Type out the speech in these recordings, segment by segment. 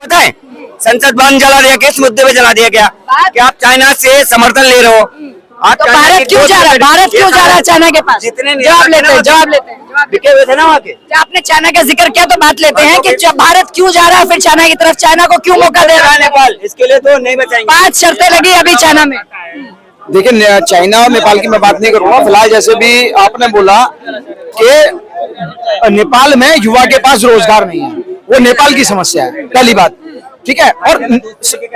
पता है संसद भवन जला दिया, किस मुद्दे पे जला दिया गया कि आप चाइना से समर्थन ले रहे हो। तो भारत क्यों जा रहा है, भारत क्यों जा रहा है चाइना के पास? जितने जवाब लेते हैं, जवाब लेते हैं। बिके हुए थे ना वहाँ के। आपने चाइना का जिक्र किया तो बात लेते हैं कि भारत क्यों जा रहा है फिर चाइना की तरफ, चाइना को क्यों मौका दे रहा है नेपाल? इसके लिए तो नहीं बचाएंगे। 5 शर्तें लगी अभी चाइना में। देखिए चाइना और नेपाल की मैं बात नहीं करूंगा फिलहाल। जैसे भी आपने बोला कि नेपाल में युवा के पास रोजगार नहीं है, वो नेपाल की समस्या है पहली बात, ठीक है। और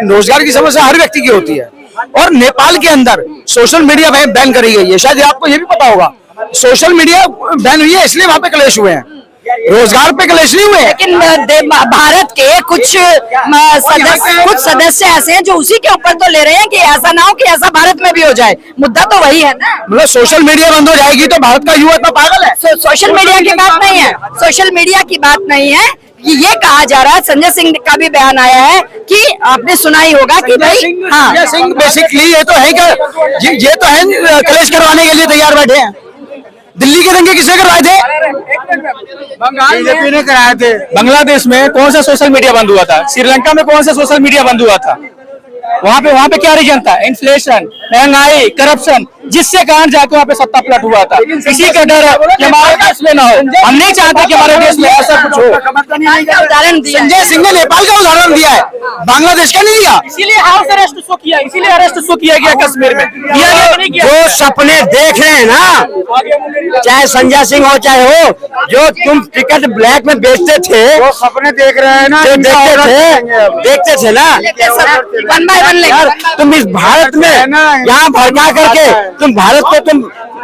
रोजगार की समस्या हर व्यक्ति की होती है। और नेपाल के अंदर सोशल मीडिया बैन करी गई है, शायद आपको ये भी पता होगा। सोशल मीडिया बैन हुई है इसलिए वहां पे क्लेश हुए हैं, रोजगार पे क्लेश नहीं हुए। लेकिन भारत के कुछ सदस्य ऐसे हैं जो उसी के ऊपर तो ले रहे हैं कि ऐसा ना हो कि ऐसा भारत में भी हो जाए। मुद्दा तो वही है ना, मतलब सोशल मीडिया बंद हो जाएगी तो भारत का युवा इतना पागल है। सोशल मीडिया की बात नहीं है, सोशल मीडिया की बात नहीं है। ये कहा जा रहा है, संजय सिंह का भी बयान आया है कि आपने सुना ही होगा कि भाई संजय सिंह बेसिकली ये तो है क्लेश करवाने के लिए तैयार बैठे हैं। दिल्ली के दंगे किसने करवाए थे? बीजेपी ने कराए थे। बांग्लादेश में कौन सा सोशल मीडिया बंद हुआ था? श्रीलंका में कौन सा सोशल मीडिया बंद हुआ था? वहाँ पे क्या रीजन था? इन्फ्लेशन, महंगाई, करप्शन, जिसके कारण जाके वहाँ पे सत्ता पलट हुआ था। इसी का डर है कि हमारे देश में ना हो। हम नहीं चाहते कि हमारे देश में ऐसा कुछ हो। उदाहरण दिया संजय सिंह ने नेपाल का उदाहरण दिया है, बांग्लादेश का नहीं दिया। इसीलिए हाउस अरेस्ट उसको किया, इसीलिए अरेस्ट उसको किया गया कश्मीर में। जो सपने देख रहे हैं ना, चाहे संजय सिंह हो चाहे हो, जो तुम टिकट ब्लैक में बेचते थे, वो सपने देख रहे हैं ना, जो देखते थे ना यार, तुम इस भारत में यहाँ भड़का करके तुम भारत को तुम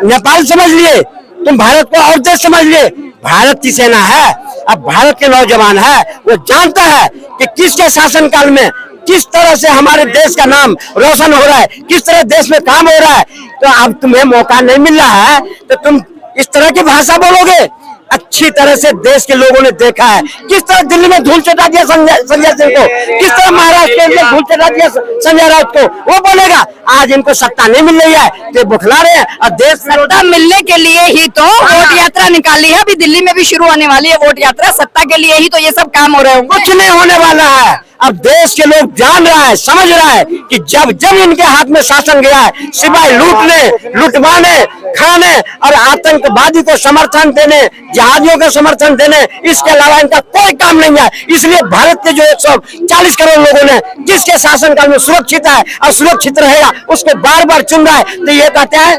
नेपाल समझ लिए, तुम भारत को और देश समझ लिए। भारत की सेना है, अब भारत के नौजवान है, वो जानता है कि किसके शासनकाल में किस तरह से हमारे देश का नाम रोशन हो रहा है, किस तरह देश में काम हो रहा है। तो अब तुम्हें मौका नहीं मिल रहा है तो तुम इस तरह की भाषा बोलोगे। अच्छी तरह से देश के लोगों ने देखा है किस तरह दिल्ली में धूल चटा दिया संजय सिंह को, किस तरह महाराष्ट्र में धूल चटा दिया संजय राउत को। वो बोलेगा आज इनको सत्ता नहीं मिल रही है तो बुखला रहे हैं। और देश सत्ता मिलने के लिए ही तो वोट यात्रा निकाली है, अभी दिल्ली में भी शुरू होने वाली है वोट यात्रा। सत्ता के लिए ही तो ये सब काम हो रहे हैं। कुछ नहीं होने वाला है। अब देश के लोग जान रहा है, समझ रहा है कि जब इनके हाथ में शासन गया है, सिवाय लूटने, लुटवाने, खाने और आतंकवादी को समर्थन देने, जहादियों को समर्थन देने, इसके अलावा इनका कोई काम नहीं है। इसलिए भारत के जो 140 करोड़ लोगों ने जिसके शासनकाल में सुरक्षित है और सुरक्षित रहेगा उसको बार बार चुन रहा है। तो ये कहते हैं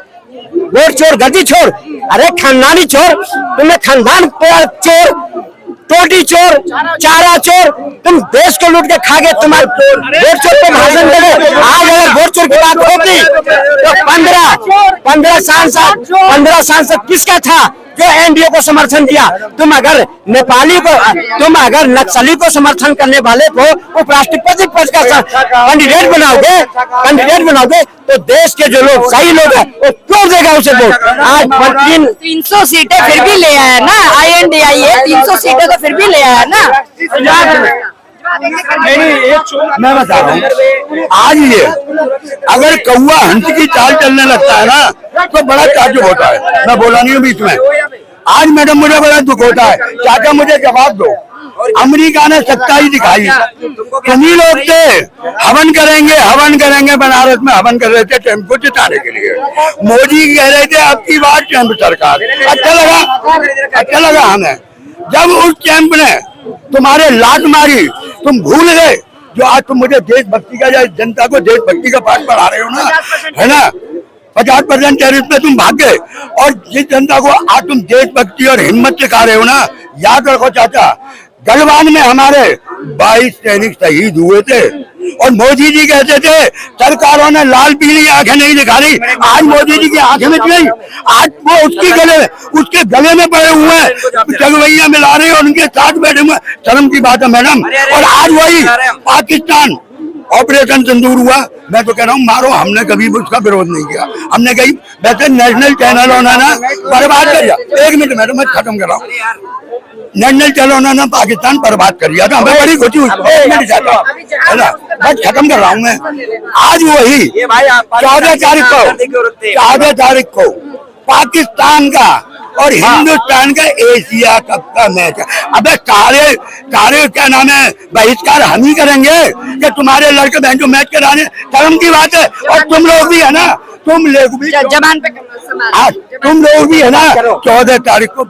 वोट चोर, गद्दी चोर। अरे खानदानी चोर, तुमने खानदान चोर, टोटी चोर, चारा चोर, तुम देश को लूट के खा गए। तुम्हारे वोट चोर पे भाषण दे रहे। आज अगर वोट चोर की बात होती तो 15 सांसद किसका था जो एनडीए को समर्थन दिया? तुम अगर नक्सली को समर्थन करने वाले को उपराष्ट्रपति पद का कैंडिडेट बनाओगे तो देश के जो लोग सही लोग हैं वो क्यों देगा उसे वोट? आज 300 सीटें फिर भी ले आया ना INDIA, 300 सीटें तो फिर भी ले आया ना। मैं बता रहा हूँ, आज ये अगर कौवा हंस की चाल चलने लगता है ना तो बड़ा ताज्जुब होता है। मैं बोला नहीं हूँ बीच में। आज मैडम मुझे बड़ा दुख होता है। चाचा मुझे जवाब दो, अमेरिका ने सच्चाई दिखाई, तुम्ही लोग थे हवन करेंगे बनारस में हवन कर रहे थे टेम्पो जिताने के लिए। मोदी कह रहे थे अब की बात टेम्पो सरकार। अच्छा लगा हमें जब उस कैंप ने तुम्हारे लात मारी, तुम भूल गए जो आज तुम मुझे देशभक्ति का या जनता को देशभक्ति का पाठ पढ़ा रहे हो ना, है ना। 50% टेरिफ में तुम भाग गए और जिस जनता को आज तुम देशभक्ति और हिम्मत सिखा रहे हो ना, याद रखो चाचा, गलवान में हमारे 22 सैनिक शहीद हुए थे और मोदी जी कहते थे सरकारों ने लाल पीली आंखें नहीं दिखा रही। आज मोदी जी की आंखें में नहीं, आज वो उसके गले में पड़े हुए हैं, चगवैया मिला रहे हैं और उनके साथ बैठे हुए। शर्म की बात है मैडम। और आज वही पाकिस्तान ऑपरेशन सिंदूर हुआ, मैं तो कह रहा हूँ मारो, हमने कभी उसका विरोध नहीं किया। हमने कही वैसे नेशनल चैनलों ने ना बर्बाद कर दिया। 1 मिनट मैडम मैं खत्म कर रहा हूँ। नेशनल चैनलों ने पाकिस्तान बर्बाद कर दिया था, हमें बड़ी खुशी हुई। 1 मिनट चाहता है ना, बस खत्म कर रहा हूँ मैं। आज वही 14 तारीख को पाकिस्तान का और हिंदुस्तान का एशिया कप का मैच है। अबे कारे क्या नाम है, बहिष्कार हम ही करेंगे कि तुम्हारे लड़के बहन जो मैच कराने, शर्म की बात है। और तुम लोग भी है ना, तुम लोग भी जमान पे तुम लोग भी है ना 14 तारीख को